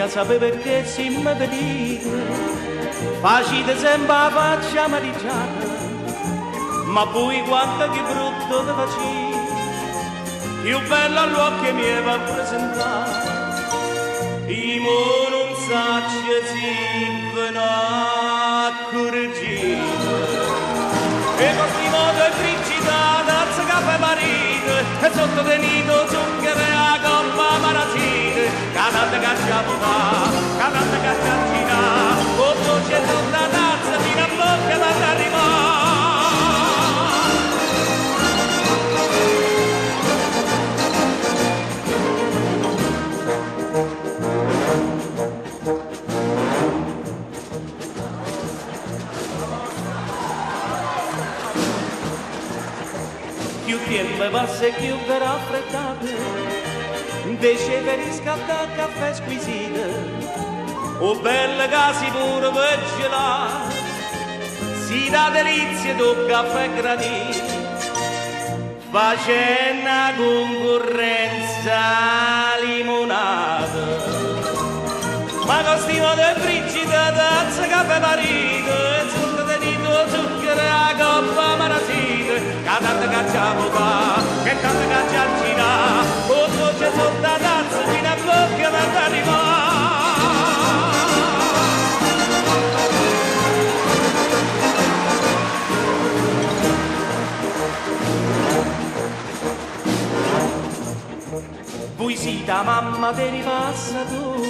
Lei sapeva che si mi vediva, facite sempre la faccia amareggiata, ma poi quanto che brutto ti facevi, più bello all'occhio mi va presentato. I mo non saccio si vena correggita, e così modo è frigida, tazza caffè marito, e sotto venito zucchero e a coppa marazine, canate cacciaputa, canate cacciacina, otto c'è tutta tazza fino a bocca da arrivare. Più tempo passa e più per raffreddare, invece per riscattare caffè squisito, o belle casi pure per gelare, si dà delizie do caffè granito, facendo una concorrenza limonata. Ma con stimo de frigida, tazza caffè marito, e zucchero de dito, zucchero e a coppa marazito, che tante cacciaputa, che tante cacciacina, otto c'è tutta tazza fino a bocca per arrivare. Voi siete mamma te ripassa tu,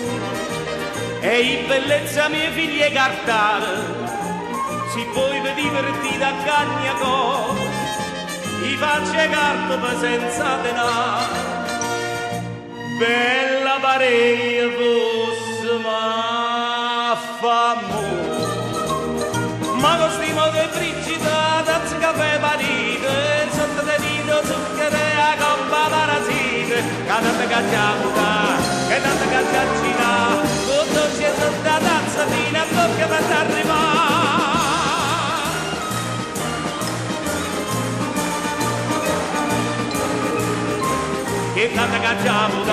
e in bellezza mia figlia cartare, si poi vi divertite a cagnaco, i faccia carta senza denaro, bella pareia fosse ma famo, ma con stimo che frigida, tazza caffè marito, e sotto te dito zucchero e a coppa marazite, che tante cacciaputa, che tante cacciacina, tutto c'è tutta tazza fino a bocca per arrivare. Che tanta cacciaputa,